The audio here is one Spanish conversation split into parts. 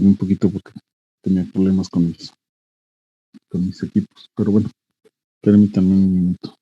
tardé un poquito porque tenía problemas con mis equipos. Pero bueno, permítanme un minuto.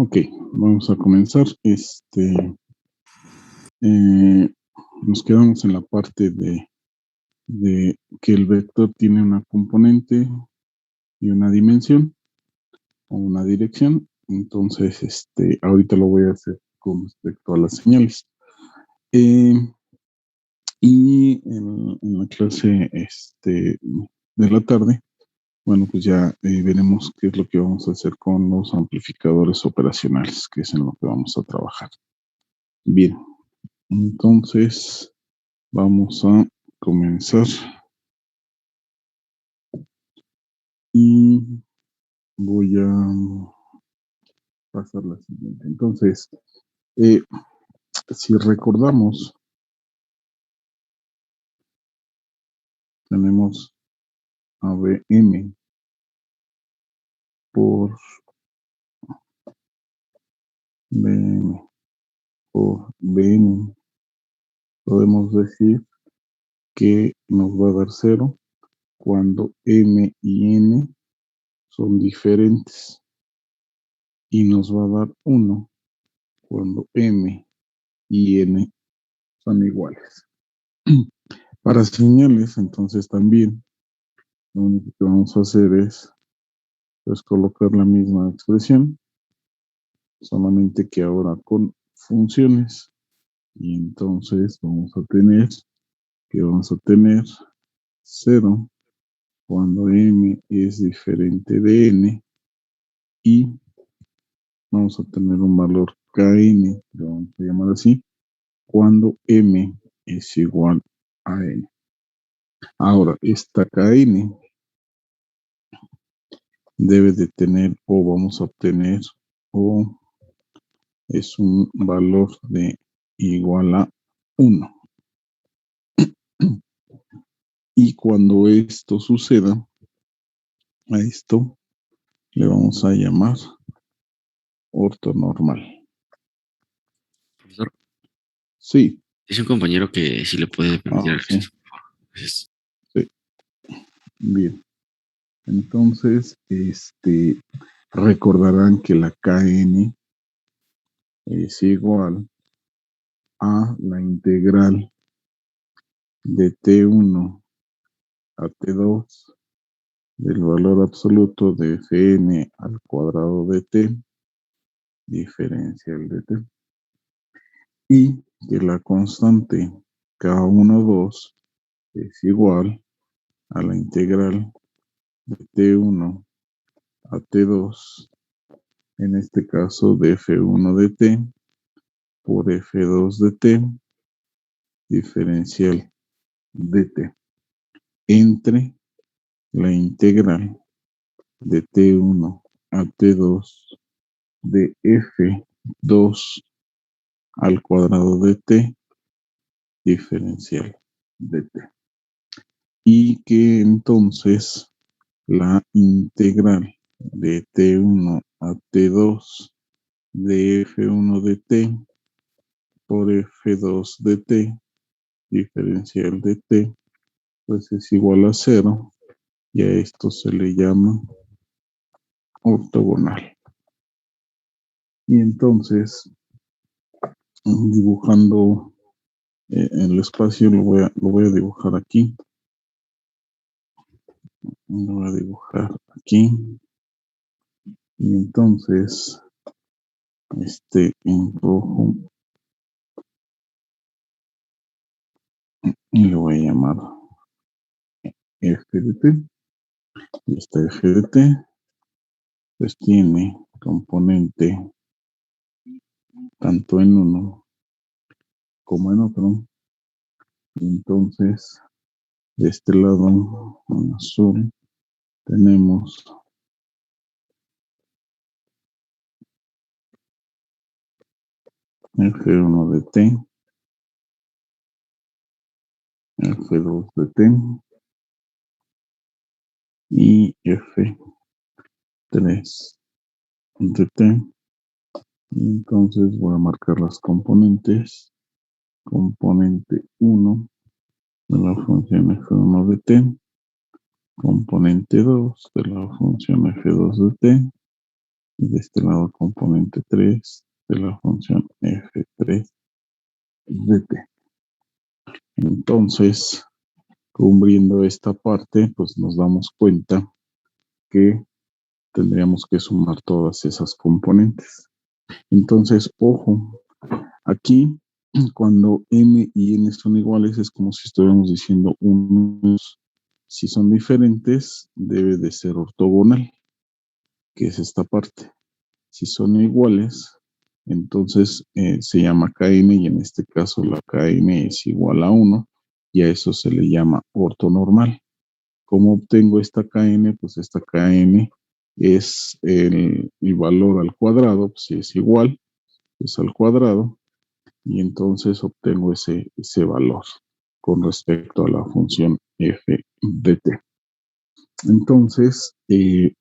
Ok, vamos a comenzar. Nos quedamos en la parte de que el vector tiene una componente y una dimensión o una dirección. Entonces, ahorita lo voy a hacer con respecto a las señales. Y en la clase de la tarde, bueno, pues ya veremos qué es lo que vamos a hacer con los amplificadores operacionales, que es en lo que vamos a trabajar. Bien, entonces vamos a comenzar y voy a pasar la siguiente. Entonces, si recordamos, tenemos ABM por BM por BN. Podemos decir que nos va a dar 0 cuando M y N son diferentes y nos va a dar 1 cuando M y N son iguales. Para señales, entonces también lo único que vamos a hacer es pues, colocar la misma expresión, solamente que ahora con funciones. Y entonces vamos a tener 0 cuando M es diferente de N y vamos a tener un valor Kn, lo vamos a llamar así, cuando M es igual a N. Ahora, esta Kn debe de tener o vamos a obtener o es un valor de igual a 1. Y cuando esto suceda, a esto le vamos a llamar ortonormal. Profesor, Sí. dice un compañero que si le puede permitir el acceso, por favor. Gracias. Sí. Bien. Entonces, recordarán que la Kn es igual a la integral de T1 a T2 del valor absoluto de Fn al cuadrado de T diferencial de T. Y que la constante K12 es igual a la integral de T1 a T2, en este caso de F1 de T por F2 de T diferencial de T entre la integral de T1 a T2 de F2 al cuadrado de T diferencial de T. Y que entonces la integral de T1 a T2 de F1 de T por F2 de T diferencial de T, pues es igual a 0, y a esto se le llama ortogonal. Y entonces, dibujando el espacio, lo voy a dibujar aquí. Lo voy a dibujar aquí. Y entonces, en rojo, y lo voy a llamar F de T. Y esta F de T, pues tiene componente tanto en uno como en otro. Y entonces, de este lado, en azul, tenemos F1 de T, F2 de T y F3 de T. Y entonces voy a marcar las componentes. Componente 1 de la función F1 de T, componente 2 de la función F2 de T, y de este lado componente 3 de la función F3 de T. Entonces, cubriendo esta parte, pues nos damos cuenta que tendríamos que sumar todas esas componentes. Entonces, ojo, aquí cuando m y n son iguales es como si estuviéramos diciendo unos, si son diferentes, debe de ser ortogonal, que es esta parte. Si son iguales, entonces se llama Kn, y en este caso la Kn es igual a 1, y a eso se le llama ortonormal. ¿Cómo obtengo esta Kn? Pues esta Kn es el valor al cuadrado, pues si es igual, es al cuadrado, y entonces obtengo ese valor con respecto a la función f de t. Entonces,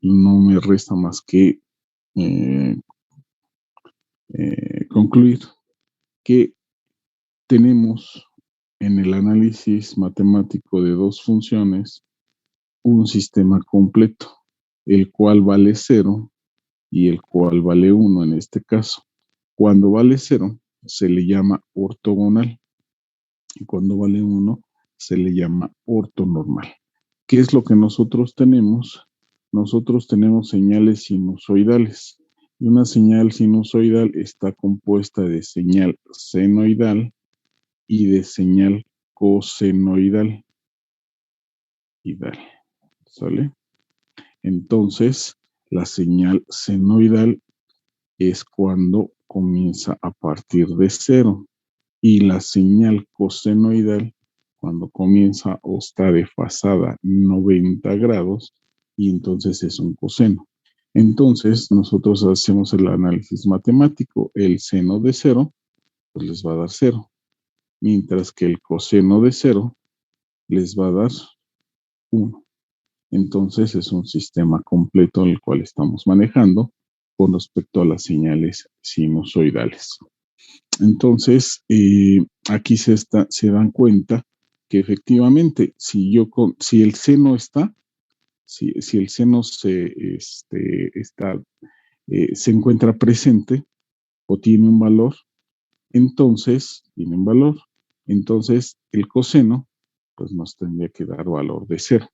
no me resta más que concluir que tenemos en el análisis matemático de dos funciones un sistema completo, el cual vale 0 y el cual vale 1 en este caso. Cuando vale 0 se le llama ortogonal, y cuando vale 1 se le llama ortonormal. ¿Qué es lo que nosotros tenemos? Nosotros tenemos señales sinusoidales, y una señal sinusoidal está compuesta de señal senoidal y de señal cosenoidal. ¿Sale? Entonces, la señal senoidal es cuando comienza a partir de 0, y la señal cosenoidal cuando comienza o está desfasada 90 grados, y entonces es un coseno. Entonces, nosotros hacemos el análisis matemático. El seno de 0, pues les va a dar 0, mientras que el coseno de 0 les va a dar 1. Entonces, es un sistema completo en el cual estamos manejando con respecto a las señales sinusoidales. Entonces, aquí se dan cuenta que efectivamente, si el seno está, si el seno se encuentra presente o tiene un valor, entonces el coseno pues nos tendría que dar valor de 0.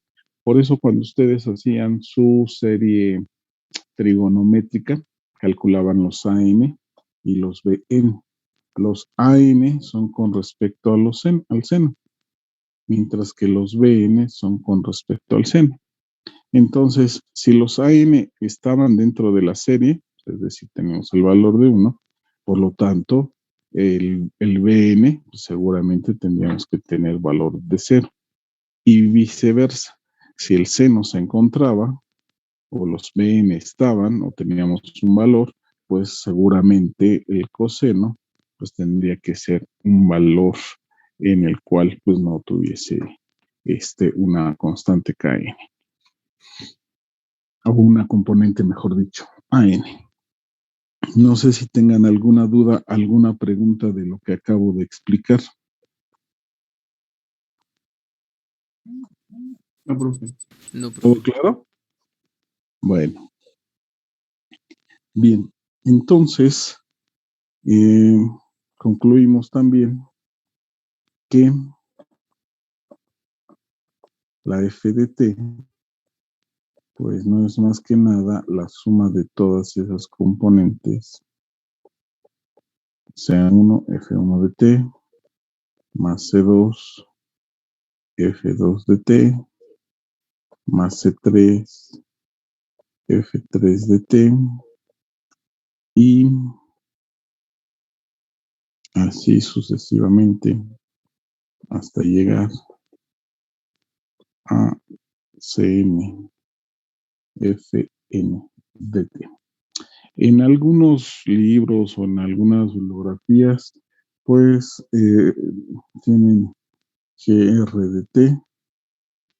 Por eso cuando ustedes hacían su serie trigonométrica, calculaban los AN y los BN. Los AN son con respecto a al seno, mientras que los BN son con respecto al seno. Entonces, si los AN estaban dentro de la serie, es decir, tenemos el valor de 1, por lo tanto, el BN pues seguramente tendríamos que tener valor de 0, y viceversa. Si el C no se encontraba, o los BN estaban, o teníamos un valor, pues seguramente el coseno pues tendría que ser un valor en el cual pues no tuviese una constante Kn, o una componente, mejor dicho, An. No sé si tengan alguna duda, alguna pregunta de lo que acabo de explicar. No, profe. No, profe. ¿Todo claro? Bueno. Bien, entonces concluimos también que la f de t pues no es más que nada la suma de todas esas componentes, sea 1 f1 de t más c2 f2 de t más c3 f3 de t y así sucesivamente hasta llegar a cn fn de t. En algunos libros o en algunas bibliografías, pues tienen gr de t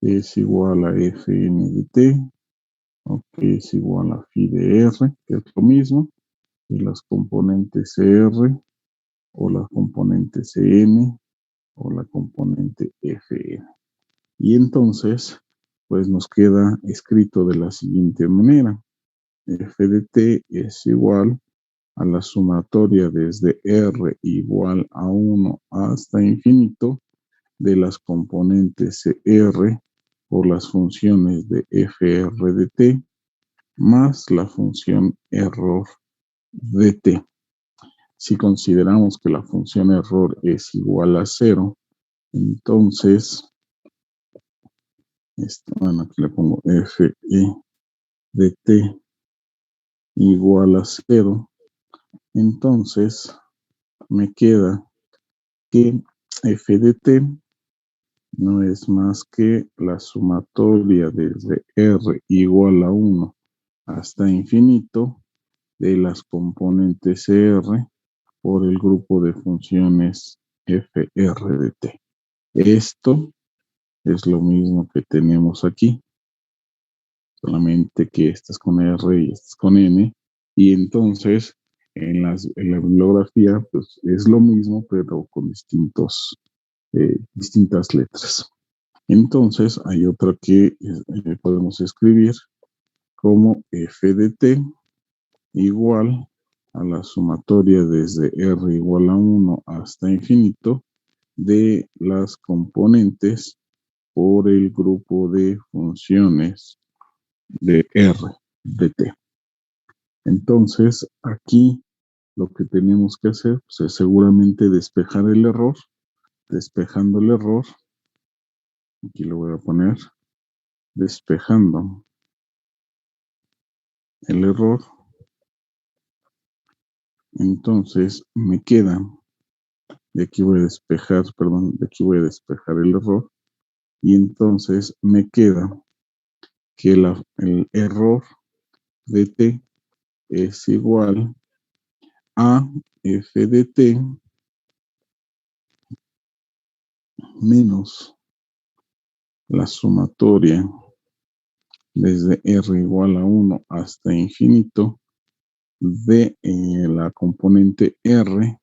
es igual a fn de t, o que es igual a phi de r, que es lo mismo, y las componentes cr, o la componente cn, o la componente fn. Y entonces, pues nos queda escrito de la siguiente manera: f de t es igual a la sumatoria desde r igual a 1 hasta infinito de las componentes r por las funciones de fr de t más la función error de t. Si consideramos que la función error es igual a 0, entonces, bueno, aquí le pongo f de t igual a 0, entonces me queda que f de t no es más que la sumatoria desde r igual a 1 hasta infinito de las componentes r por el grupo de funciones fr de t. Esto es lo mismo que tenemos aquí, solamente que estas con r y estas con n, y entonces en la bibliografía pues es lo mismo pero con distintas letras. Entonces hay otra que podemos escribir como f de t igual a la sumatoria desde r igual a 1 hasta infinito de las componentes por el grupo de funciones de r de t. Entonces aquí lo que tenemos que hacer pues, es seguramente despejar el error. Despejando el error, aquí lo voy a poner, despejando el error, entonces me queda, de aquí voy a despejar, perdón, de aquí voy a despejar el error, y entonces me queda que el error de t es igual a f de t menos la sumatoria desde r igual a 1 hasta infinito de la componente r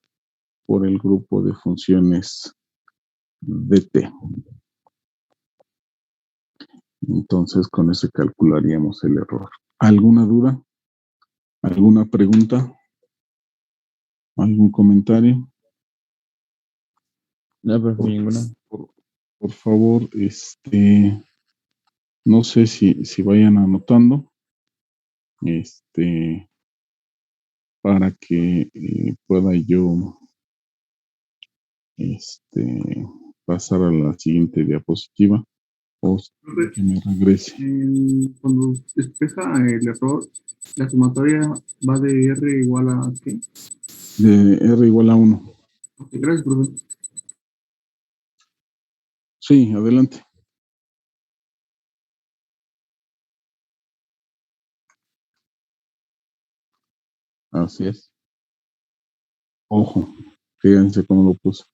por el grupo de funciones de t. Entonces con eso calcularíamos el error. ¿Alguna duda? ¿Alguna pregunta? ¿Algún comentario? No, profe, ninguna. Por favor, no sé si vayan anotando, para que pueda yo, pasar a la siguiente diapositiva, o que me regrese. Cuando despeja el error, la sumatoria va de R igual a ¿qué? De R igual a 1. Okay, gracias, profe. Sí, adelante. Así es. Ojo, fíjense cómo lo puse.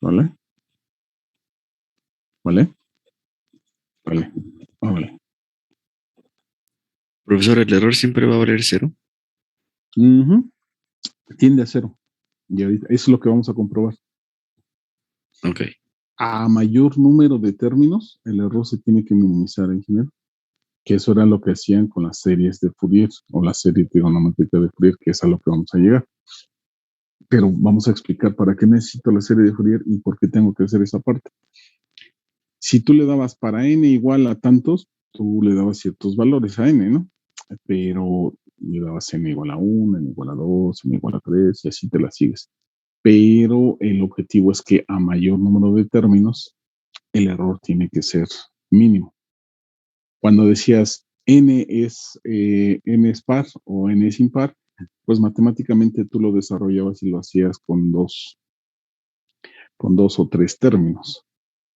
¿Vale? ¿Vale? Vale. Vale. Profesor, ¿el error siempre va a valer 0? Tiende a 0. Y ahorita, eso es lo que vamos a comprobar. Ok. A mayor número de términos, el error se tiene que minimizar, ingeniero. Que eso era lo que hacían con las series de Fourier o la serie trigonométrica de Fourier, que es a lo que vamos a llegar. Pero vamos a explicar para qué necesito la serie de Fourier y por qué tengo que hacer esa parte. Si tú le dabas para n igual a tantos, tú le dabas ciertos valores a n, ¿no? Pero le dabas n igual a 1, n igual a 2, n igual a 3 y así te la sigues. Pero el objetivo es que a mayor número de términos, el error tiene que ser mínimo. Cuando decías n es par o n es impar, pues matemáticamente tú lo desarrollabas y lo hacías con dos o tres términos.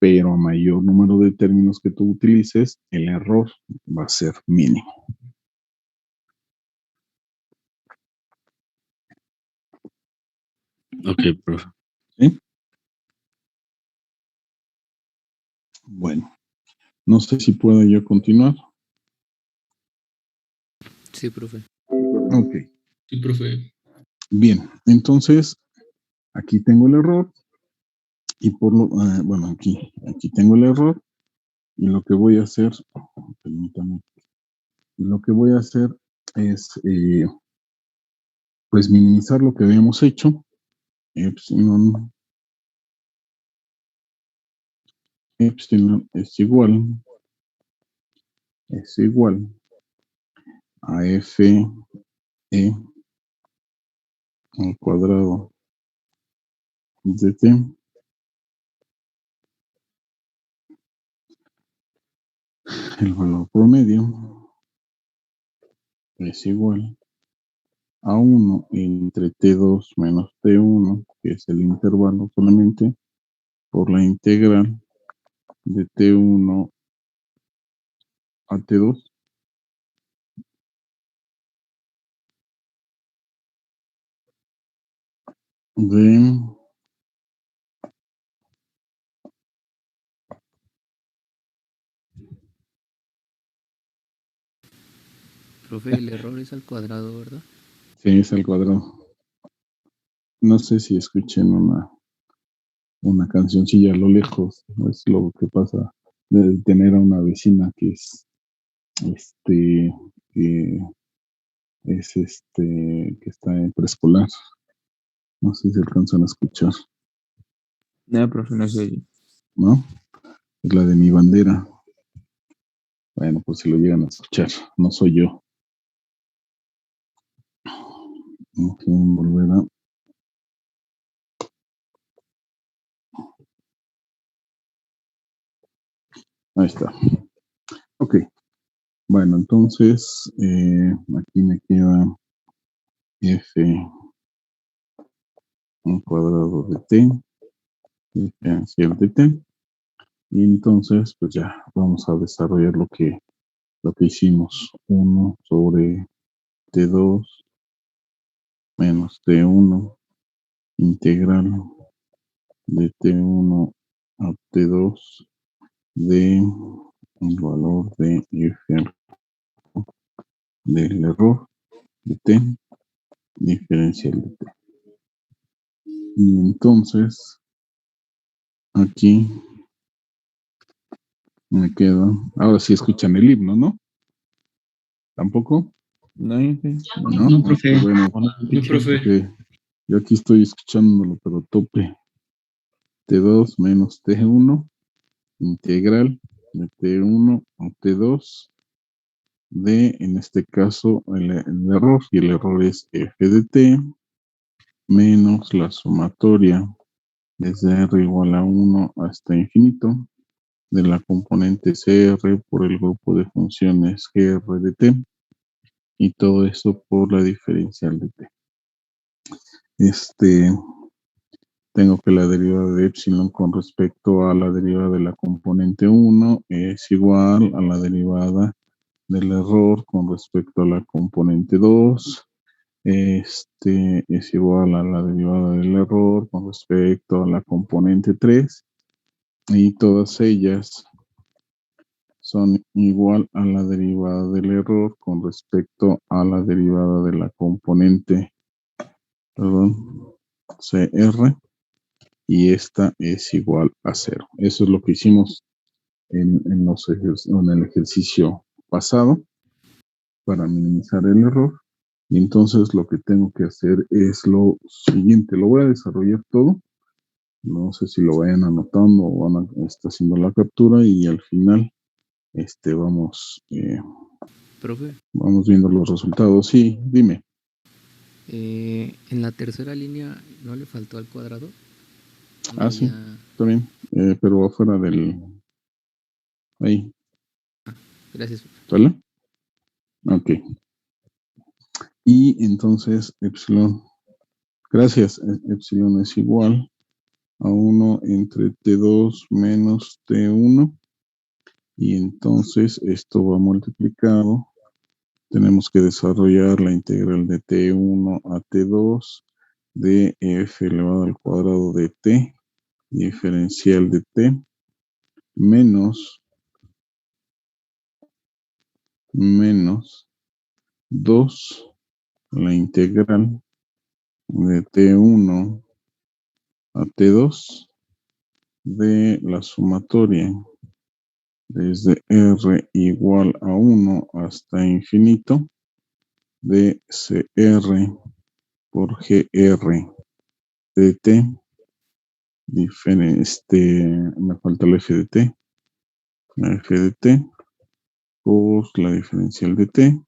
Pero a mayor número de términos que tú utilices, el error va a ser mínimo. Ok, profe. ¿Sí? Bueno, no sé si puedo yo continuar. Sí, profe. Ok. Sí, profe. Bien, entonces aquí tengo el error y bueno, aquí tengo el error y lo que voy a hacer, permítame, y lo que voy a hacer es pues minimizar lo que habíamos hecho. Epsilon es igual a f e al cuadrado de t el valor promedio es igual a 1 entre t2 menos t1, que es el intervalo solamente, por la integral de t1 a t2 de Profe, el error es al cuadrado, ¿verdad? c es al cuadrado. No sé si escuchen una cancioncilla a lo lejos, es lo que pasa de tener a una vecina que es que que está en preescolar. No sé si alcanzan a escuchar, No, profe, no soy. ¿no? Es la de Mi Bandera. Bueno, pues si lo llegan a escuchar, no soy yo. Ok, volver a. Ahí está. Ok. Bueno, entonces aquí me queda f un cuadrado de t, diferencial de t. Y entonces, pues ya vamos a desarrollar lo que hicimos. 1 sobre t2 menos t1 integral de t1 a t2 de el valor de f del error de t diferencial de t. Y entonces aquí me queda, ahora sí escuchan el himno, ¿no? ¿Tampoco? No, ¿No? No, profe. Bueno, No, profe. porque yo aquí estoy escuchándolo, pero tope. T2 menos T1 integral de T1 a T2 de, en este caso, el error, y el error es f de t menos la sumatoria desde r igual a 1 hasta infinito de la componente CR por el grupo de funciones GR de t y todo eso por la diferencial de t. Tengo que la derivada de epsilon con respecto a la derivada de la componente 1 es igual a la derivada del error con respecto a la componente 2 es igual a la derivada del error con respecto a la componente 3 y todas ellas son igual a la derivada del error con respecto a la derivada de la componente, perdón, CR, y esta es igual a 0. Eso es lo que hicimos en el ejercicio pasado para minimizar el error. Y entonces lo que tengo que hacer es lo siguiente. Lo voy a desarrollar todo. No sé si lo vayan anotando o van a estar haciendo la captura y al final Profe, vamos viendo los resultados. Sí, dime. en la tercera línea, ¿no le faltó al cuadrado? Sí, Ya... está bien. Pero afuera del... Ahí. Gracias. ¿Vale? Ok. Y entonces epsilon, gracias, epsilon es igual a 1 entre T2 menos T1. Y entonces esto va multiplicado. Tenemos que desarrollar la integral de T1 a T2 de F elevado al cuadrado de T, diferencial de T, menos 2, la integral de T1 a T2 de la sumatoria desde R igual a 1 hasta infinito de CR por GR de T, me falta el F de T, la F de T por la diferencial de T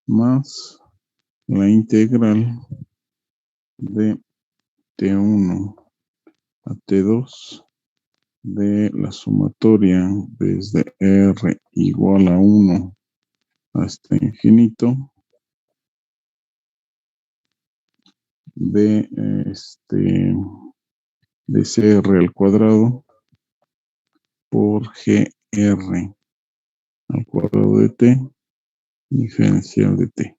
más la integral de T1 a T2 de la sumatoria desde R igual a 1 hasta infinito de CR al cuadrado por GR al cuadrado de T, diferencial de T.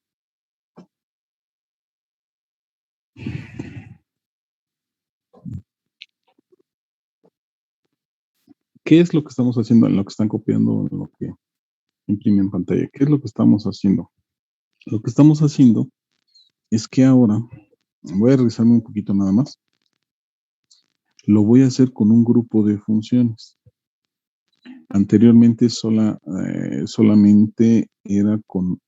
¿Qué es lo que estamos haciendo en lo que están copiando, en lo que imprime en pantalla? ¿Qué es lo que estamos haciendo? Lo que estamos haciendo es que ahora, voy a revisarme un poquito nada más, lo voy a hacer con un grupo de funciones. Anteriormente solamente era con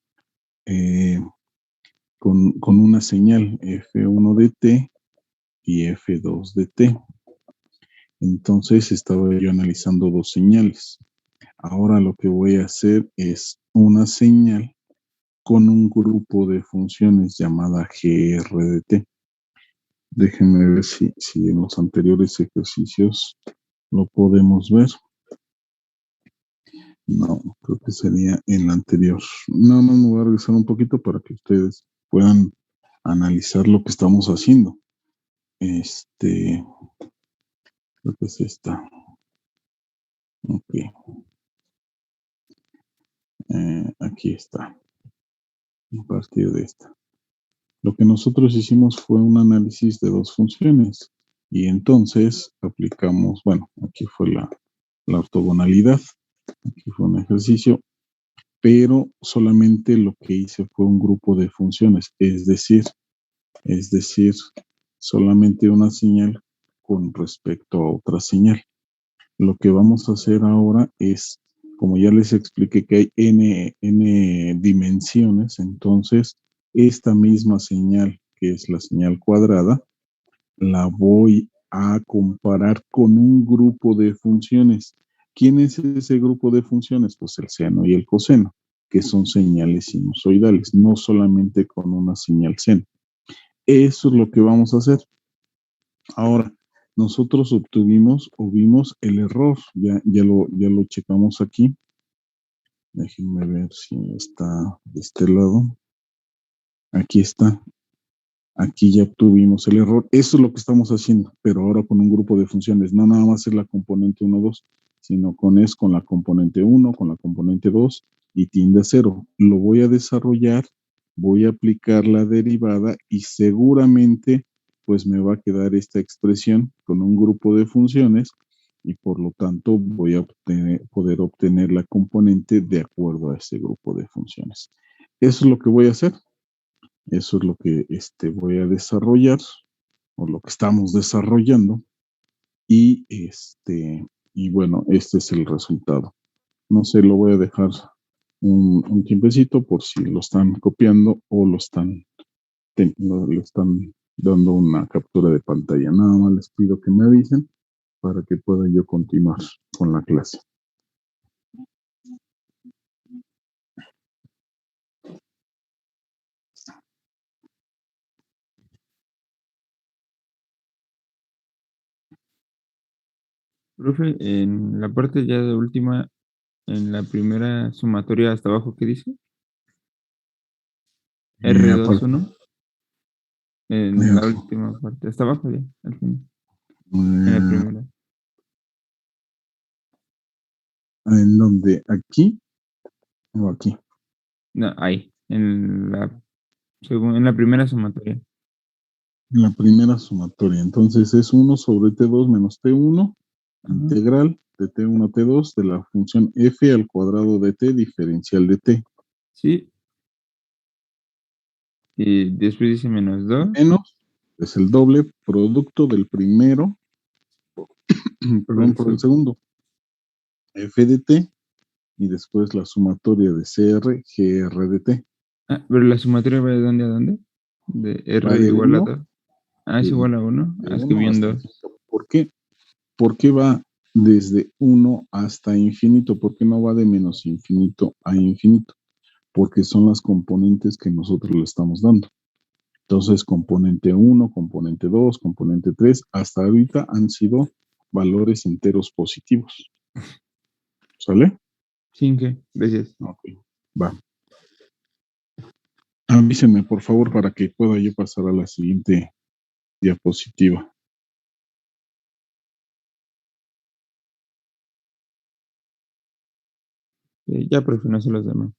una señal F1 de T y F2 de T. Entonces estaba yo analizando dos señales. Ahora lo que voy a hacer es una señal con un grupo de funciones llamada GR de T. Déjenme ver si en los anteriores ejercicios lo podemos ver. No, creo que sería en la anterior. Nada más me voy a regresar un poquito para que ustedes puedan analizar lo que estamos haciendo. Creo que es esta. Ok. Aquí está. A partir de esta. Lo que nosotros hicimos fue un análisis de dos funciones. Y entonces aplicamos, bueno, aquí fue la ortogonalidad. Aquí fue un ejercicio. Pero solamente lo que hice fue un grupo de funciones. Es decir, solamente una señal con respecto a otra señal. Lo que vamos a hacer ahora es, como ya les expliqué que hay n dimensiones, entonces esta misma señal, que es la señal cuadrada, la voy a comparar con un grupo de funciones. ¿Quién es ese grupo de funciones? Pues el seno y el coseno, que son señales sinusoidales, no solamente con una señal seno. Eso es lo que vamos a hacer. Ahora, nosotros vimos el error, ya lo checamos aquí. Déjenme ver si está de este lado. Aquí está. Aquí ya obtuvimos el error. Eso es lo que estamos haciendo, pero ahora con un grupo de funciones. No nada más es la componente 1, 2, sino con la componente 1, con la componente 2 y tiende a cero. Lo voy a desarrollar, voy a aplicar la derivada y seguramente pues me va a quedar esta expresión con un grupo de funciones y por lo tanto voy a poder obtener la componente de acuerdo a ese grupo de funciones. Eso es lo que voy a hacer. Eso es lo que voy a desarrollar o lo que estamos desarrollando y y bueno, este es el resultado. No sé, lo voy a dejar un tiempecito por si lo están copiando o le están dando una captura de pantalla. Nada más les pido que me avisen para que pueda yo continuar con la clase. Profe, en la parte ya de última, en la primera sumatoria hasta abajo, ¿qué dice? R21. En la última parte, hasta abajo ya, al final. En la primera. ¿En dónde? ¿Aquí o aquí? No, ahí, en la primera sumatoria. La primera sumatoria. Entonces es 1 sobre T2 menos T1, integral de T1 a T2 de la función f al cuadrado de T diferencial de T. Sí. Y después dice menos 2. Menos es el doble producto del primero, perdón, por el segundo. F de T y después la sumatoria de CR, GR de T. Pero la sumatoria va de dónde a dónde? De Va R de igual a 1. 2. Es igual a 1. De Es que 1 bien hasta 2. infinito. ¿Por qué? ¿Por qué va desde 1 hasta infinito? ¿Por qué no va de menos infinito a infinito? Porque son las componentes que nosotros le estamos dando. Entonces, componente 1, componente 2, componente 3, hasta ahorita han sido valores enteros positivos. ¿Sale? Sin que, gracias. Ok, va. Avísenme, por favor, para que pueda yo pasar a la siguiente diapositiva. Ya, profe, no sé los demás.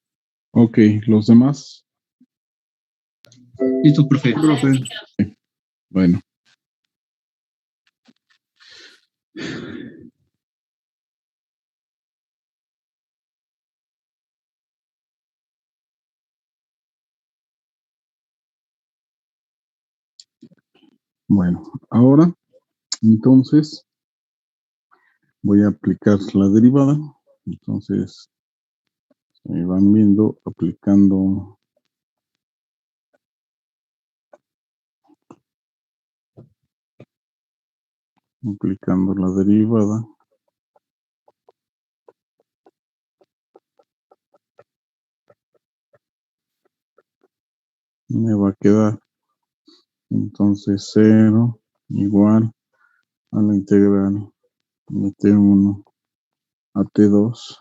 Ok, los demás. Listo, profe. Bueno. Bueno, ahora, entonces, voy a aplicar la derivada. Entonces, van viendo, aplicando la derivada. Me va a quedar entonces 0 igual a la integral de T1 a T2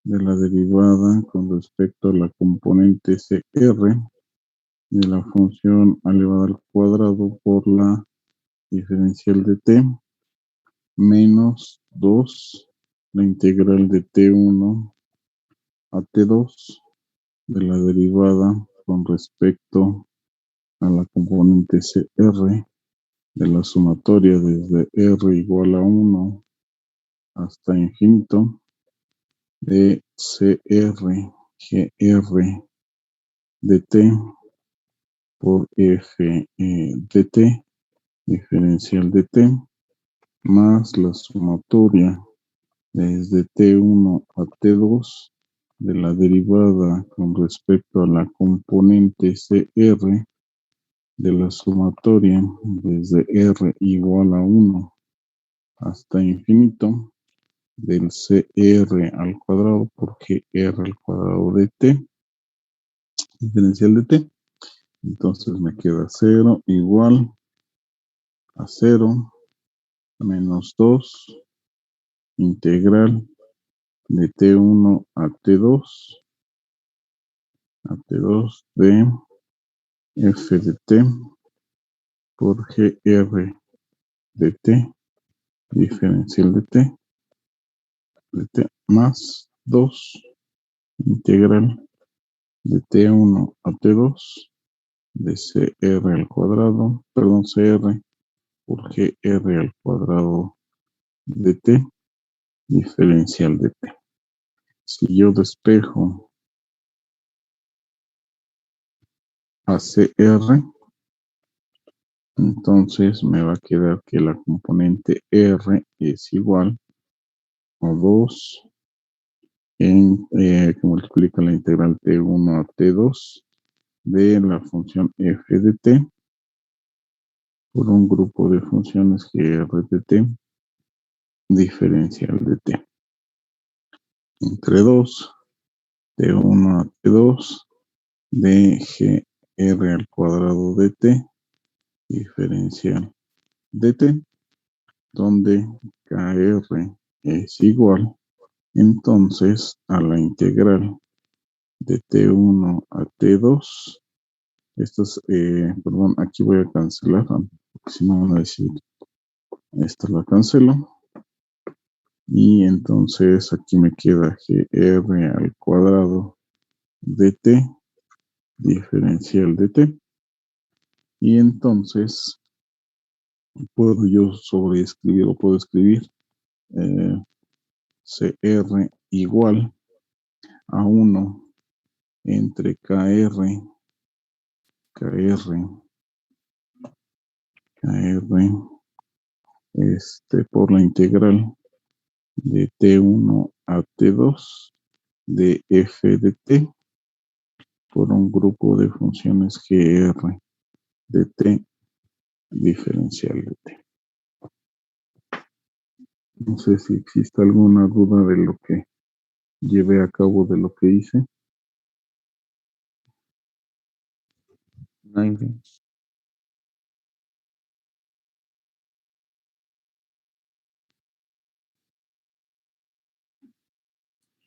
de la derivada con respecto a la componente CR de la función elevada al cuadrado por la diferencial de T menos 2 la integral de T1 a T2 de la derivada con respecto a la componente CR de la sumatoria desde R igual a 1 hasta infinito de CR GR de T por F de T diferencial de T más la sumatoria desde T1 a T2 de la derivada con respecto a la componente CR de la sumatoria desde R igual a 1 hasta infinito del CR al cuadrado por GR al cuadrado de T, diferencial de T. Entonces me queda 0 igual a 0 menos 2 integral de T1 a T2 de F de T por GR de T diferencial de T más 2 integral de T1 a T2 de CR al cuadrado, perdón, CR por GR al cuadrado de T, diferencial de T. Si yo despejo a CR, entonces me va a quedar que la componente R es igual a 2 que multiplica la integral T1 a T2 de la función f de t por un grupo de funciones gr de t diferencial de t entre 2 T1 a T2 de gr al cuadrado de t diferencial de t, donde kr es igual entonces a la integral de T1 a T2. Estas, perdón, aquí voy a cancelar, porque si no van a decir, esta la cancelo. Y entonces aquí me queda gr al cuadrado de t diferencial de t. Y entonces puedo yo sobreescribir o puedo escribir cr igual a 1 entre kr por la integral de T1 a T2 de f de t por un grupo de funciones gr de t diferencial de t. No sé si existe alguna duda de lo que llevé a cabo, de lo que hice.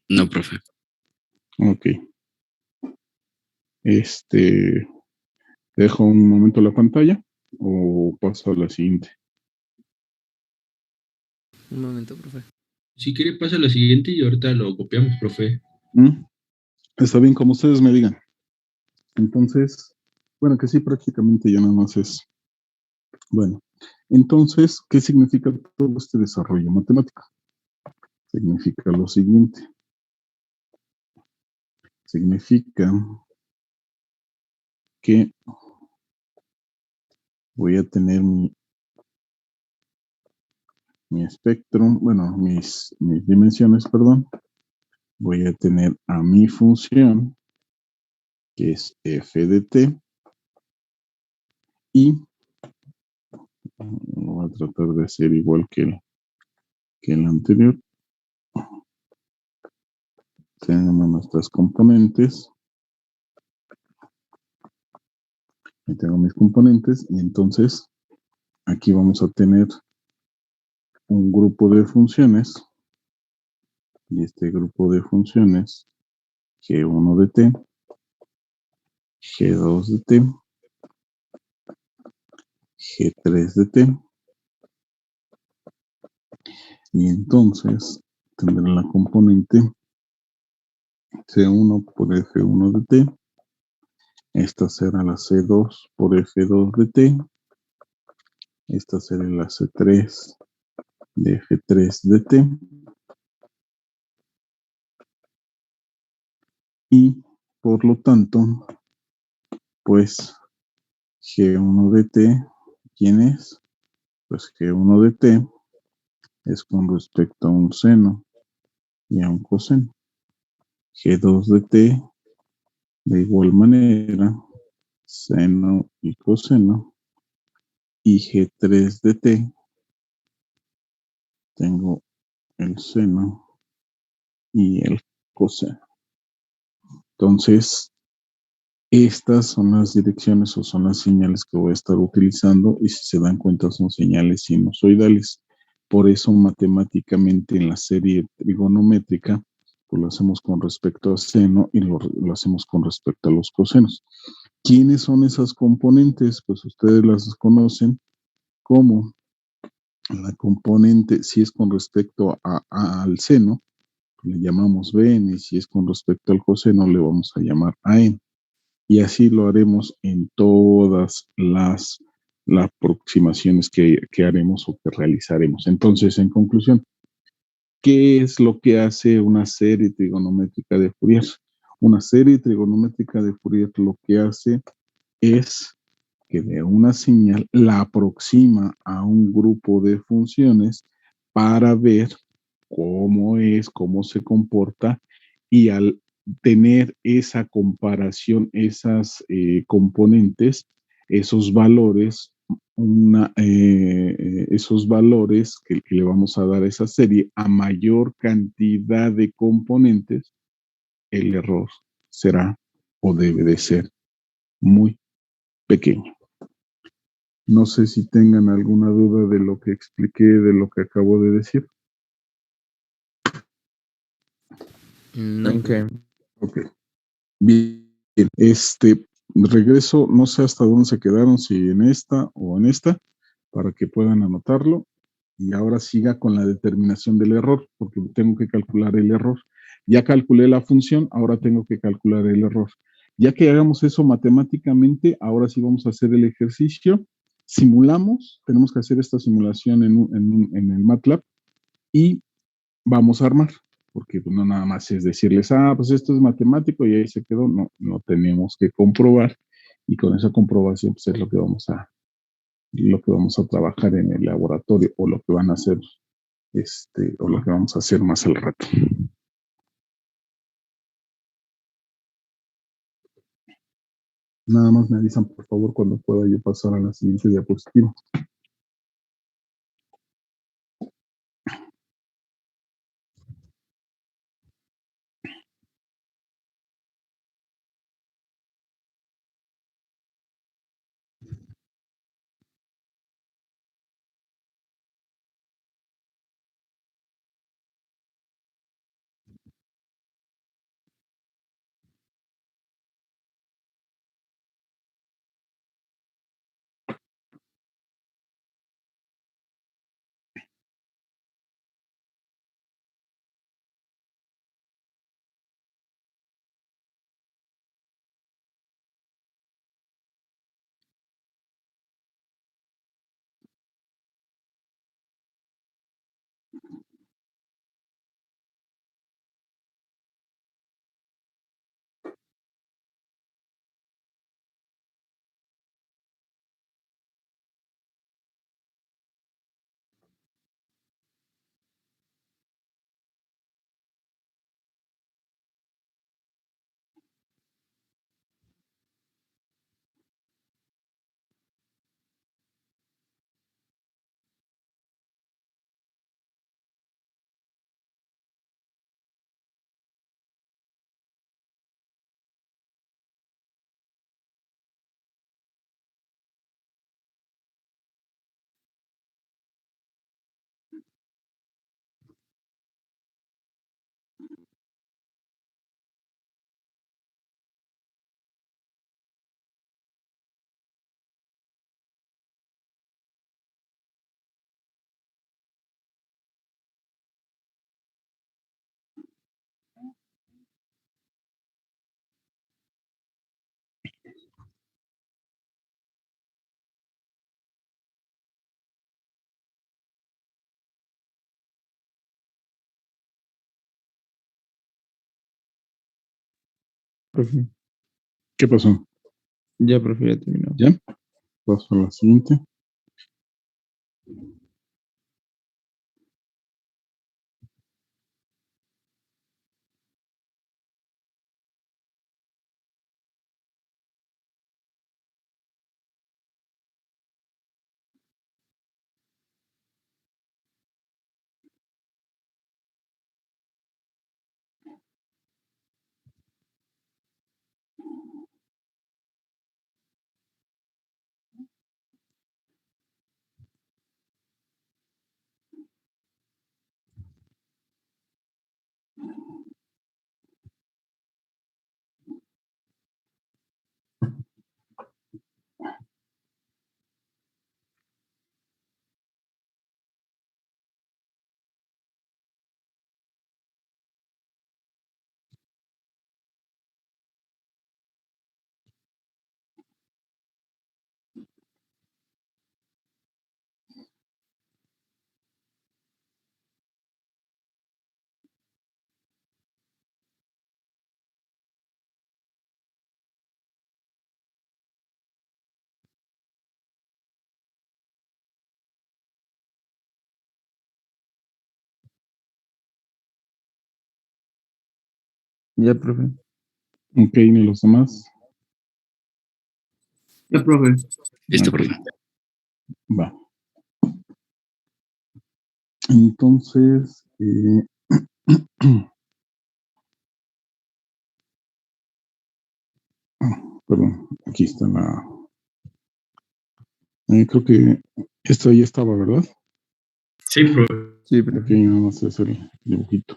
No, profe. Ok. ¿Dejo un momento la pantalla o paso a la siguiente? Un momento, profe. Si quiere, pasa a la siguiente y ahorita lo copiamos, profe. Está bien, como ustedes me digan. Entonces, bueno, que sí, prácticamente ya nada más es. Bueno, entonces, ¿qué significa todo este desarrollo matemático? Significa lo siguiente. Significa que voy a tener mi espectro, bueno, mis dimensiones, perdón. Voy a tener a mi función, que es f de t, y lo voy a tratar de hacer igual que el anterior. Tenemos nuestras componentes. Aquí tengo mis componentes y entonces aquí vamos a tener un grupo de funciones y este grupo de funciones G1 de t, G2 de t, G3 de t, y entonces tendré la componente C1 por F1 de t, esta será la C2 por F2 de t, esta será la C3 de F3 de t, y por lo tanto, pues G1 de t, ¿quién es? Pues G1 de t es con respecto a un seno y a un coseno. G2 de t, de igual manera, seno y coseno. Y G3 de t, tengo el seno y el coseno. Entonces, estas son las direcciones o son las señales que voy a estar utilizando, y si se dan cuenta son señales sinusoidales. Por eso matemáticamente en la serie trigonométrica pues lo hacemos con respecto a seno y lo hacemos con respecto a los cosenos. ¿Quiénes son esas componentes? Pues ustedes las conocen como la componente, si es con respecto al seno, le llamamos BN, y si es con respecto al coseno, le vamos a llamar AN. Y así lo haremos en todas las aproximaciones que haremos o que realizaremos. Entonces, en conclusión, ¿qué es lo que hace una serie trigonométrica de Fourier? Una serie trigonométrica de Fourier lo que hace es que de una señal la aproxima a un grupo de funciones para ver cómo es, cómo se comporta, y al tener esa comparación, esas componentes, esos valores, esos valores que le vamos a dar a esa serie, a mayor cantidad de componentes, el error será o debe de ser muy pequeño. No sé si tengan alguna duda de lo que expliqué, de lo que acabo de decir. No. Ok. Bien. Regreso, no sé hasta dónde se quedaron, si en esta o en esta, para que puedan anotarlo. Y ahora siga con la determinación del error, porque tengo que calcular el error. Ya calculé la función, ahora tengo que calcular el error. Ya que hagamos eso matemáticamente, ahora sí vamos a hacer el ejercicio. Simulamos, tenemos que hacer esta simulación en el MATLAB y vamos a armar, porque no nada más es decirles, pues esto es matemático y ahí se quedó. No, no tenemos que comprobar, y con esa comprobación pues es lo que vamos a trabajar en el laboratorio, o lo que van a hacer, o lo que vamos a hacer más al rato. Nada más me avisan, por favor, cuando pueda yo pasar a la siguiente diapositiva. Profe. ¿Qué pasó? Ya, profe, ya terminó. ¿Ya? Paso a la siguiente. Ya, profe. Ok, ¿y los demás? Ya, profe. Listo, Ok, profe. va. Entonces, perdón, aquí está la... creo que esta ya estaba, ¿verdad? Sí, profe. Sí, Ok, profe. nada más es el dibujito.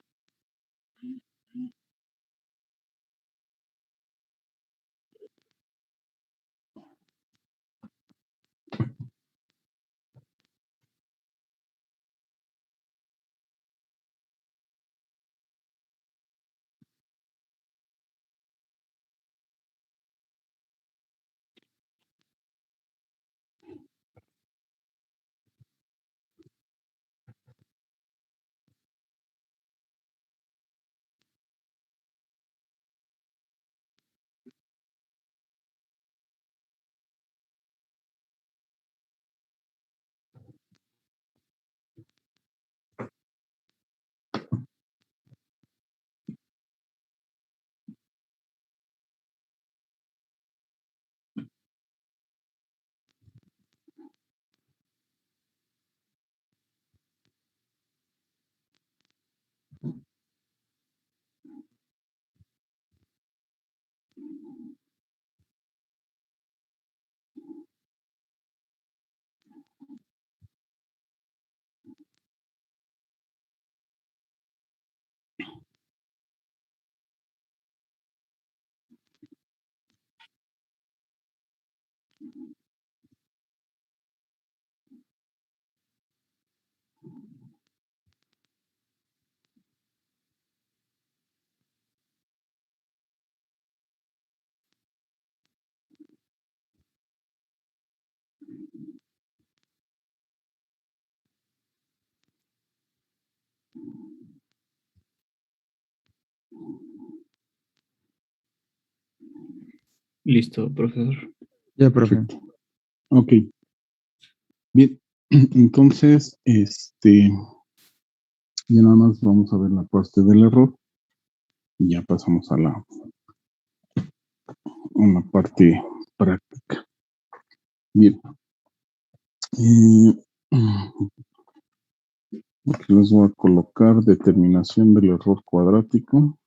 Listo, profesor. Ya, profe. Perfecto. Ok. Bien. Entonces, ya nada más vamos a ver la parte del error y ya pasamos a una parte práctica. Bien. Aquí les voy a colocar determinación del error cuadrático.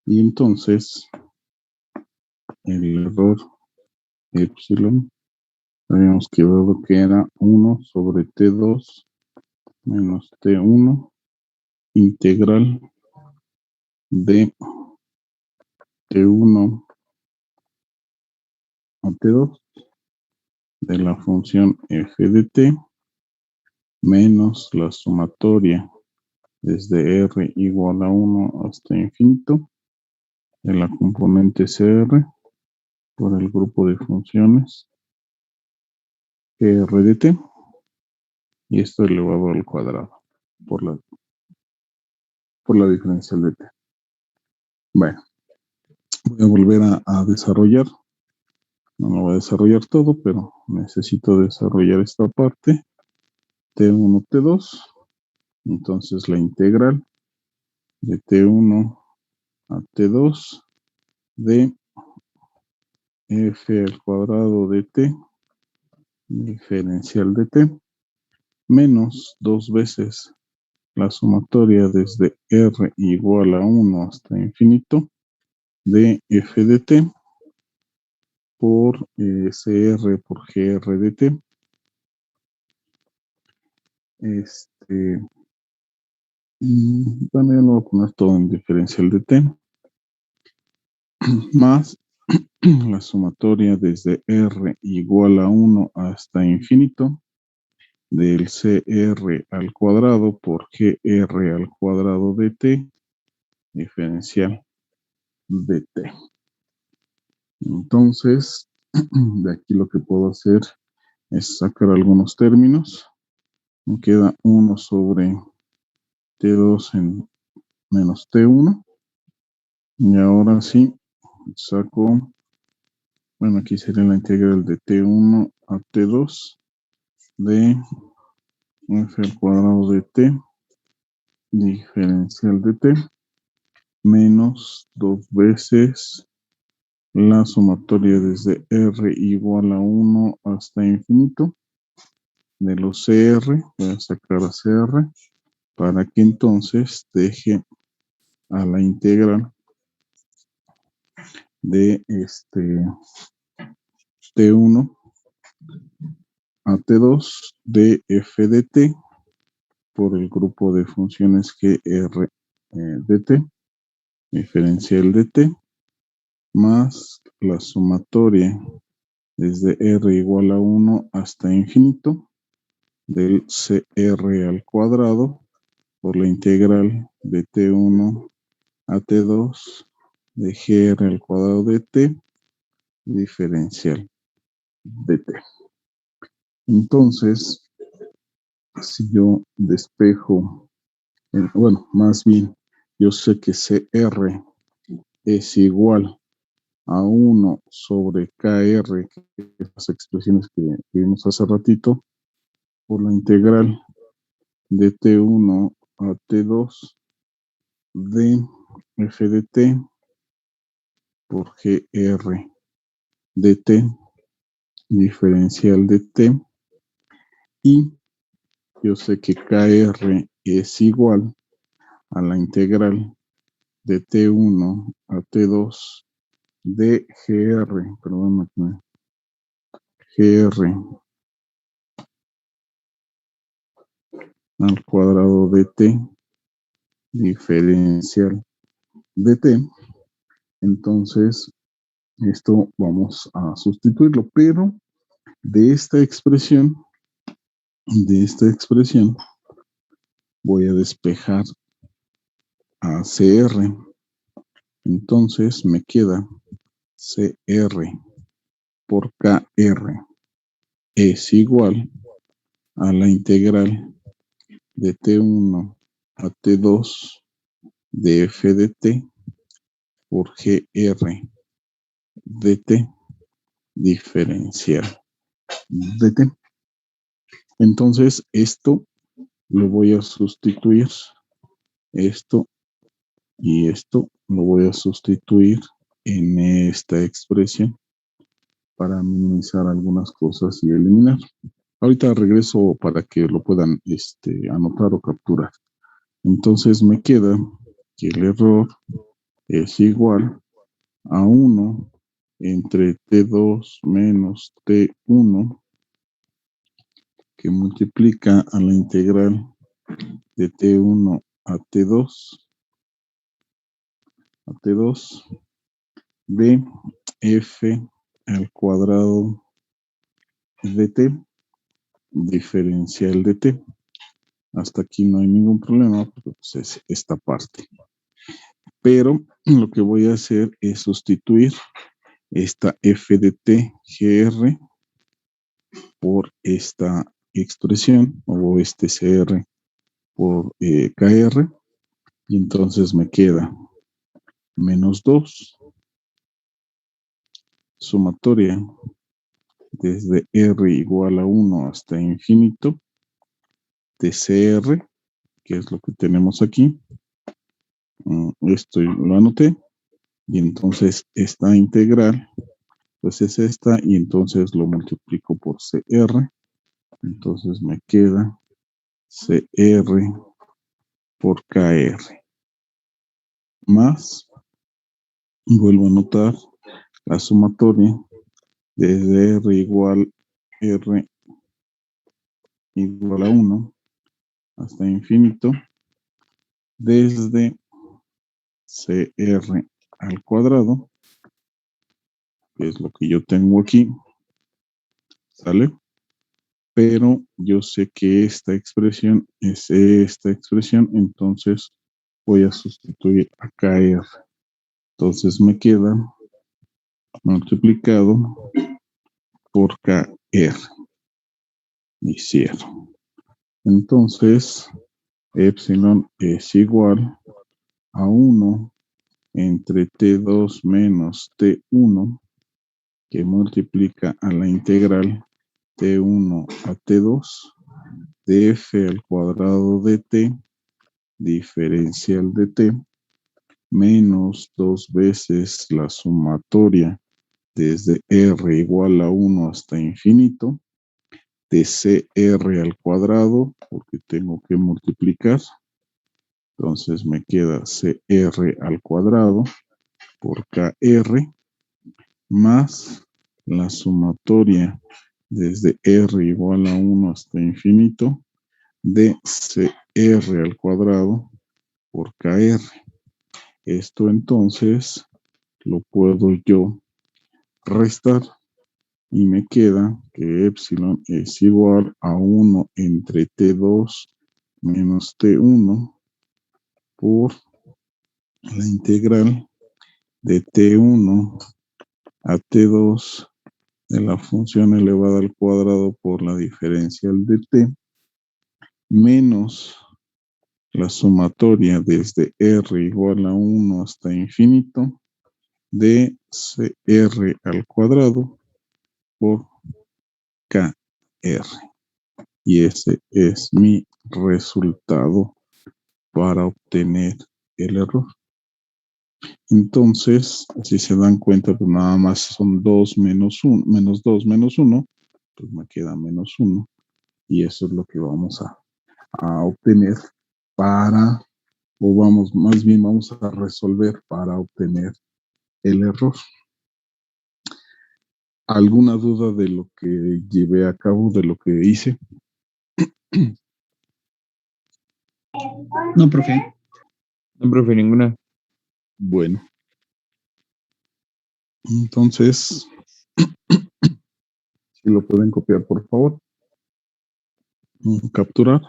Y entonces, el error epsilon, habíamos quedado que era 1 sobre T2 menos T1 integral de T1 a T2 de la función f de t menos la sumatoria desde r igual a 1 hasta infinito de la componente CR por el grupo de funciones r de t y esto elevado al cuadrado por la diferencial de t. Bueno, voy a volver a desarrollar. No lo voy a desarrollar todo, pero necesito desarrollar esta parte. T1, T2. Entonces la integral de T1 a T2 de f al cuadrado de t, diferencial de t, menos 2 veces la sumatoria desde r igual a 1 hasta infinito de f de t por cr por gr de t. También lo voy a poner todo en diferencial de t, más la sumatoria desde r igual a 1 hasta infinito del cr al cuadrado por gr al cuadrado de t, diferencial de t. Entonces, de aquí lo que puedo hacer es sacar algunos términos. Me queda 1 sobre T2 en menos T1. Y ahora sí, saco, bueno, aquí sería la integral de T1 a T2 de f al cuadrado de T diferencial de T menos 2 veces la sumatoria desde R igual a 1 hasta infinito de los CR. Voy a sacar a CR para que entonces deje a la integral de T1 a T2 de f de t por el grupo de funciones GR de t, diferencial de t, más la sumatoria desde r igual a 1 hasta infinito del CR al cuadrado por la integral de T1 a T2 de GR al cuadrado de t diferencial de t. Entonces, si yo despejo, bueno, más bien, yo sé que CR es igual a 1 sobre KR, que es las expresiones que vimos hace ratito, por la integral de T1 a T2 de f de t por GR de t diferencial de t, y yo sé que KR es igual a la integral de T1 a T2 de GR, perdón, GR al cuadrado de t diferencial de t. Entonces, esto vamos a sustituirlo, pero de esta expresión voy a despejar a CR. Entonces me queda CR por KR es igual a la integral de T1 a T2 de f de t por GR de t diferencial de t. Entonces esto lo voy a sustituir, esto y esto lo voy a sustituir en esta expresión para minimizar algunas cosas y eliminar. Ahorita regreso para que lo puedan anotar o capturar. Entonces me queda que el error es igual a 1 entre T2 menos T1 que multiplica a la integral de T1 a T2 de f al cuadrado de t diferencial de t. Hasta aquí no hay ningún problema porque pues, es esta parte. Pero lo que voy a hacer es sustituir esta f de t gr por esta expresión o este cr por kr, y entonces me queda menos 2 sumatoria desde r igual a 1 hasta infinito de cr, que es lo que tenemos aquí. Esto lo anoté, y entonces esta integral pues es esta, y entonces lo multiplico por CR. Entonces me queda CR por KR más, vuelvo a anotar la sumatoria desde R igual a 1 hasta infinito desde CR al cuadrado, que es lo que yo tengo aquí, ¿sale? Pero yo sé que esta expresión es esta expresión, entonces voy a sustituir a KR. Entonces me queda multiplicado por KR. y cierro. Entonces, epsilon es igual a 1 entre T2 menos T1, que multiplica a la integral T1 a T2 de f al cuadrado de T, diferencial de T, menos 2 veces la sumatoria desde R igual a 1 hasta infinito, de CR al cuadrado, porque tengo que multiplicar. Entonces me queda CR al cuadrado por KR más la sumatoria desde R igual a 1 hasta infinito de CR al cuadrado por KR. Esto entonces lo puedo yo restar y me queda que epsilon es igual a 1 entre T2 menos T1 por la integral de T1 a T2 de la función elevada al cuadrado por la diferencial de T menos la sumatoria desde R igual a 1 hasta infinito de CR al cuadrado por KR. Y ese es mi resultado para obtener el error. Entonces, si se dan cuenta, pues nada más son 2 menos 1, menos 2 menos 1, pues me queda menos 1. Y eso es lo que vamos a obtener para, o vamos, más bien vamos a resolver para obtener el error. ¿Alguna duda de lo que llevé a cabo, de lo que hice? No, profe. No, profe, ninguna. Bueno, entonces, si lo pueden copiar, por favor. Capturar.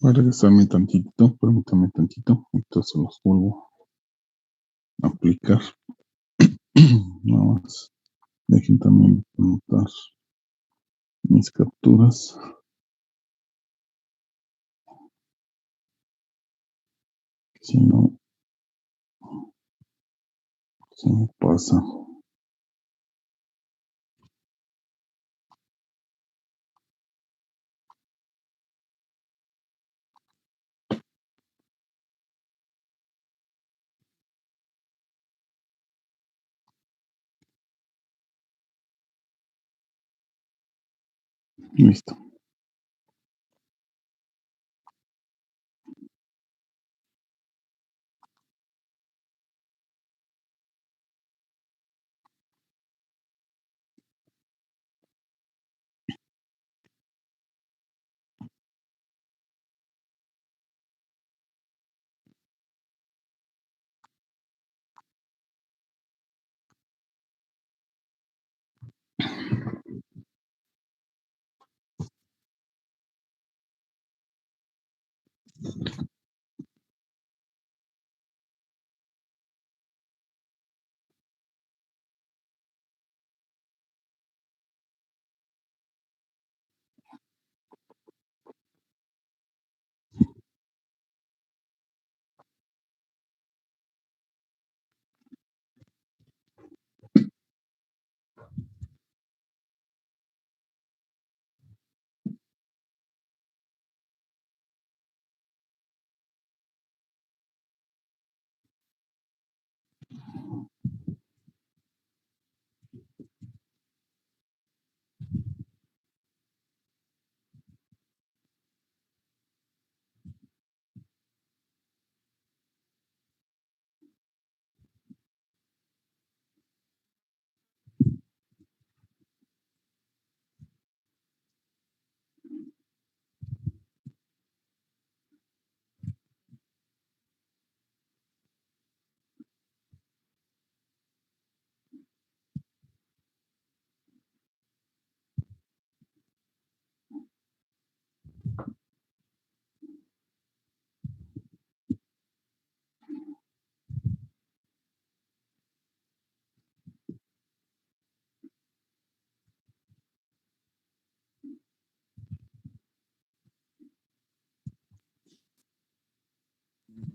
Voy a regresarme tantito, permítame tantito, entonces los vuelvo a aplicar. Nada más, dejen también anotar mis capturas. Si no, se me pasa. Listo.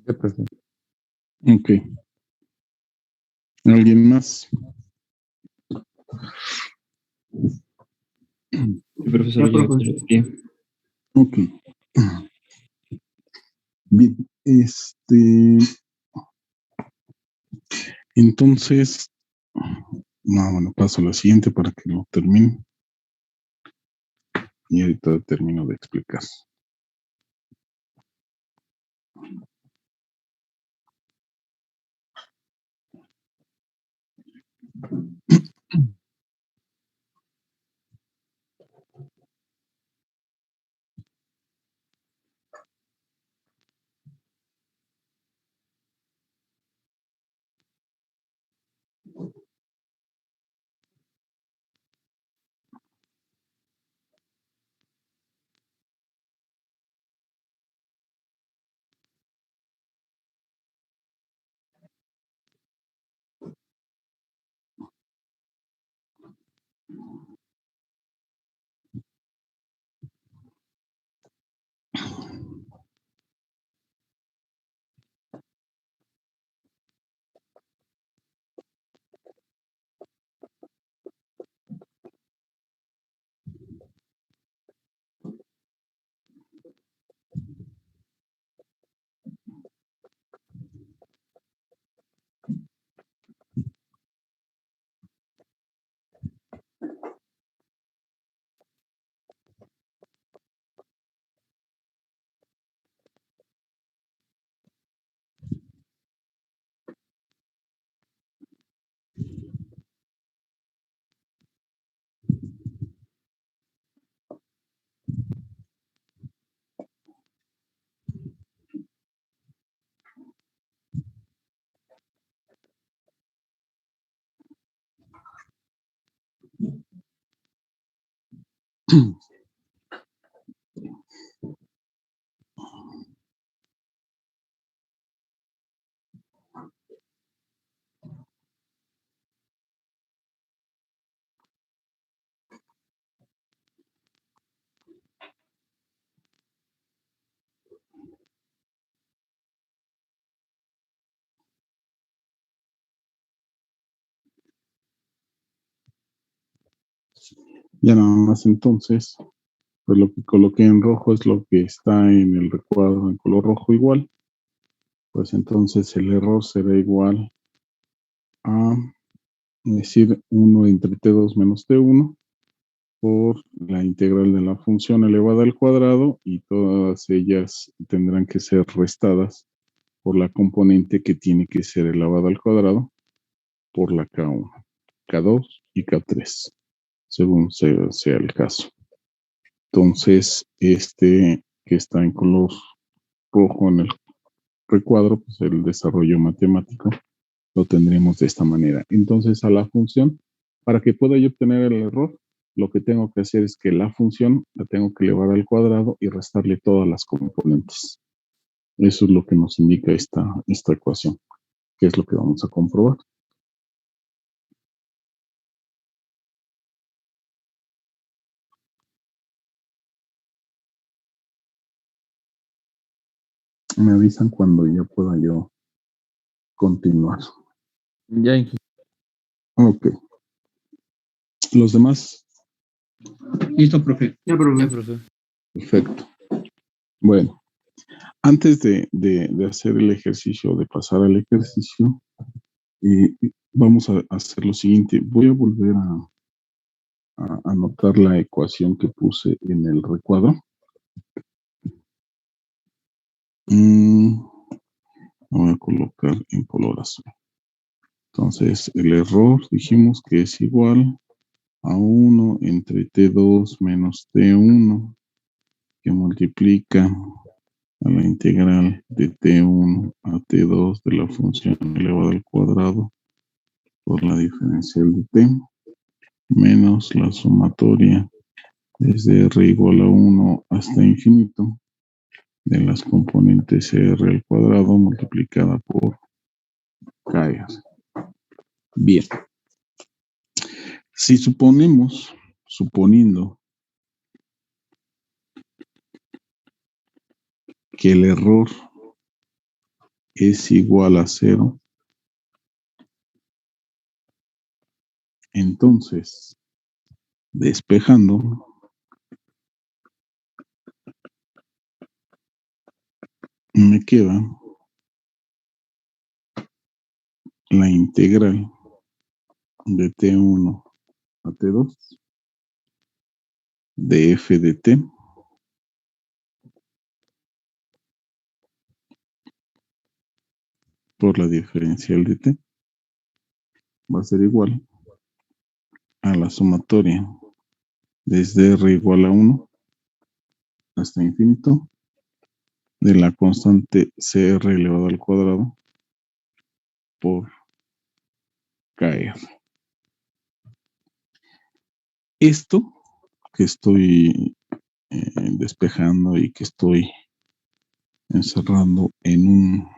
Sí, profe. Ok. ¿Alguien más? Sí, profesor, Ya, ya profe. te lo diría. Ok. Bien, entonces, no, bueno, paso a la siguiente para que lo termine. Y ahorita termino de explicar. Ya nada más entonces, pues lo que coloqué en rojo es lo que está en el recuadro en color rojo igual. Pues entonces el error será igual a, es decir, 1 entre t2 menos t1 por la integral de la función elevada al cuadrado, y todas ellas tendrán que ser restadas por la componente que tiene que ser elevada al cuadrado por la K1, K2 y K3, según sea el caso. Entonces, este que está en color rojo en el recuadro, pues el desarrollo matemático lo tendremos de esta manera. Entonces, a la función, para que pueda yo obtener el error, lo que tengo que hacer es que la función la tengo que elevar al cuadrado y restarle todas las componentes. Eso es lo que nos indica esta ecuación, que es lo que vamos a comprobar. Me avisan cuando ya pueda yo continuar. Ya, ingeniero. Ok. Los demás, Listo, profe. Ya, profe. Ya, profe. perfecto. Bueno, antes de hacer el ejercicio, de pasar al ejercicio, vamos a hacer lo siguiente. Voy a volver a anotar la ecuación que puse en el recuadro. Voy a colocar en color azul. Entonces, el error dijimos que es igual a 1 entre t2 menos t1, que multiplica a la integral de t1 a t2 de la función elevada al cuadrado por la diferencial de t, menos la sumatoria desde r igual a 1 hasta infinito de las componentes r al cuadrado multiplicada por kr. Bien, si suponiendo que el error es igual a 0, entonces, despejando, me queda la integral de T1 a T2 de f de t por la diferencial de t va a ser igual a la sumatoria desde r igual a 1 hasta infinito de la constante CR elevado al cuadrado por KR. Esto que estoy despejando y que estoy encerrando en un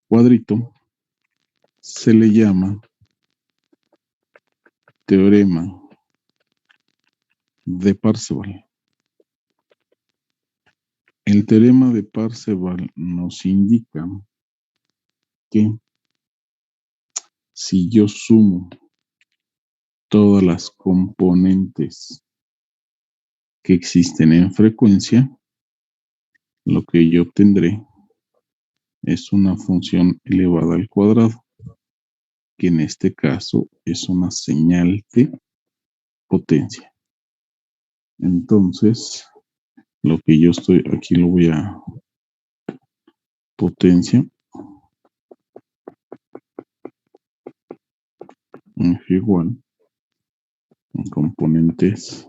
cuadrito se le llama teorema de Parseval. El teorema de Parseval nos indica que si yo sumo todas las componentes que existen en frecuencia, lo que yo obtendré es una función elevada al cuadrado, que en este caso es una señal de potencia. Entonces, lo que yo estoy aquí lo voy a potencia es igual a componentes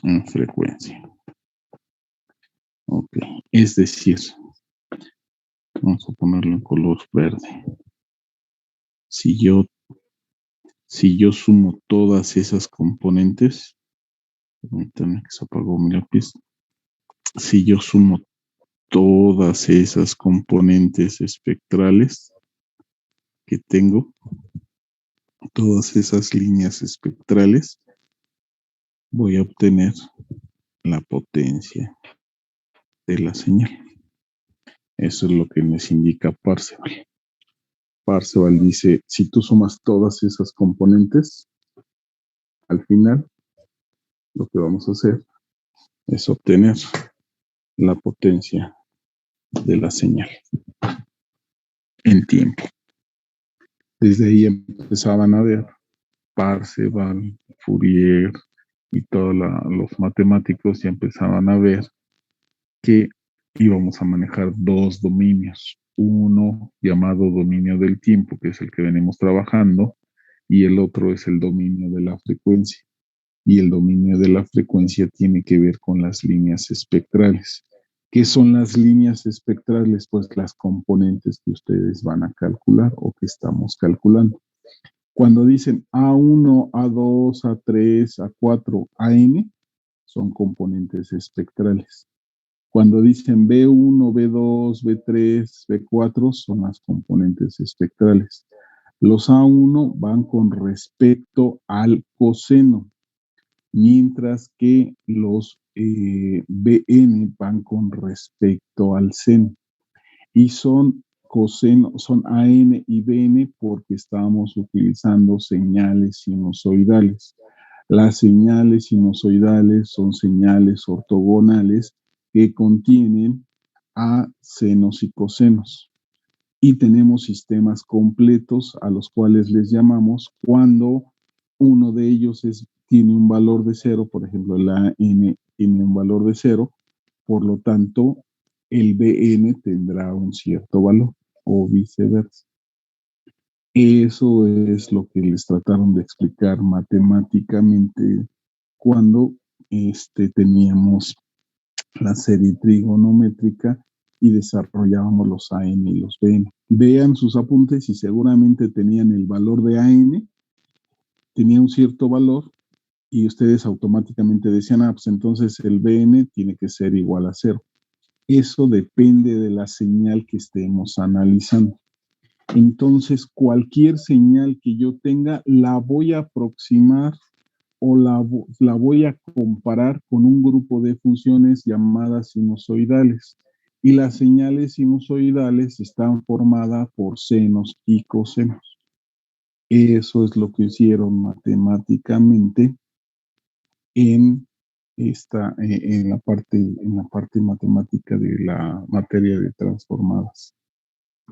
en frecuencia. Ok, es decir, vamos a ponerlo en color verde. Si yo sumo todas esas componentes, permítanme que se apagó mi lápiz. Si yo sumo todas esas componentes espectrales que tengo, todas esas líneas espectrales, voy a obtener la potencia de la señal. Eso es lo que nos indica Parseval. Parseval dice, si tú sumas todas esas componentes, al final lo que vamos a hacer es obtener la potencia de la señal en tiempo. Desde ahí empezaban a ver Parseval, Fourier y todos los matemáticos ya empezaban a ver que íbamos a manejar dos dominios. Uno llamado dominio del tiempo, que es el que venimos trabajando, y el otro es el dominio de la frecuencia. Y el dominio de la frecuencia tiene que ver con las líneas espectrales. ¿Qué son las líneas espectrales? Pues las componentes que ustedes van a calcular o que estamos calculando. Cuando dicen A1, A2, A3, A4, AN, son componentes espectrales. Cuando dicen B1, B2, B3, B4, son las componentes espectrales. Los A1 van con respecto al coseno, mientras que los BN van con respecto al seno. Y son coseno, son AN y BN porque estamos utilizando señales sinusoidales. Las señales sinusoidales son señales ortogonales que contienen a senos y cosenos. Y tenemos sistemas completos a los cuales les llamamos cuando uno de ellos tiene un valor de 0, por ejemplo, la n tiene un valor de 0, por lo tanto, el Bn tendrá un cierto valor o viceversa. Eso es lo que les trataron de explicar matemáticamente cuando teníamos la serie trigonométrica y desarrollábamos los AN y los BN. Vean sus apuntes y seguramente tenían el valor de AN, tenía un cierto valor y ustedes automáticamente decían, pues entonces el BN tiene que ser igual a 0. Eso depende de la señal que estemos analizando. Entonces, cualquier señal que yo tenga, la voy a aproximar o la voy a comparar con un grupo de funciones llamadas sinusoidales. Y las señales sinusoidales están formadas por senos y cosenos. Eso es lo que hicieron matemáticamente en la parte matemática de la materia de transformadas.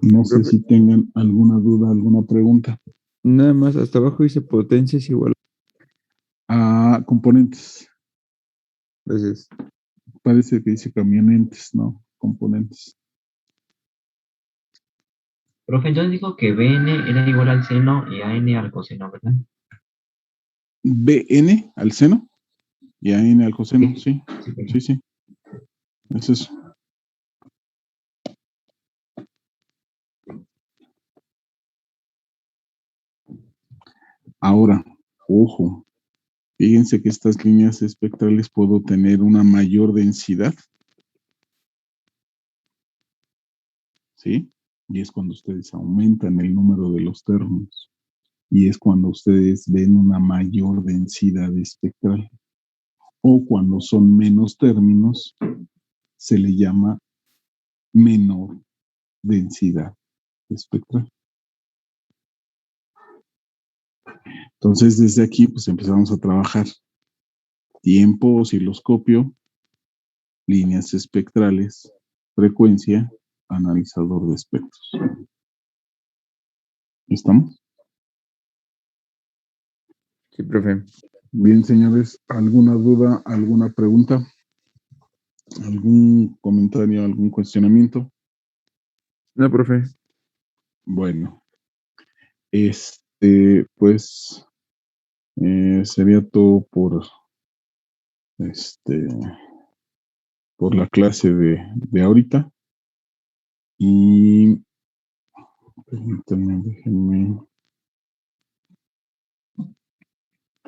No sé si tengan alguna duda, alguna pregunta. Nada más, hasta abajo dice potencias igual. A componentes. Gracias. Parece que dice camionentes, ¿no? Componentes. Profe, entonces dijo que Bn era igual al seno y An al coseno, ¿verdad? Bn al seno y An al coseno, sí. Sí. Es eso. Ahora, ojo, fíjense que estas líneas espectrales puedo tener una mayor densidad. ¿Sí? Y es cuando ustedes aumentan el número de los términos. Y es cuando ustedes ven una mayor densidad espectral. O cuando son menos términos, se le llama menor densidad espectral. Entonces, desde aquí, pues empezamos a trabajar tiempo, osciloscopio, líneas espectrales, frecuencia, analizador de espectros. ¿Estamos? Sí, profe. Bien, señores, ¿alguna duda, alguna pregunta? ¿Algún comentario, algún cuestionamiento? No, profe. Bueno, pues sería todo por la clase de ahorita. Y permítanme, déjenme.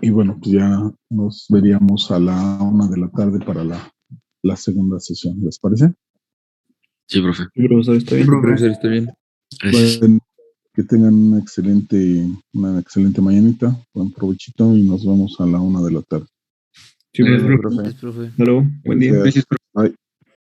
Y bueno, pues ya nos veríamos a la 1 de la tarde para la segunda sesión. ¿Les parece? Sí, profe. Sí, profesor, está bien. Sí, profe. Profesor, está bien. Gracias. Bueno, que tengan una excelente mañanita, buen provechito y nos vemos a la 1 de la tarde. Sí, Gracias, profe. Gracias, profe. Hasta luego. Buen día. Gracias. Bye.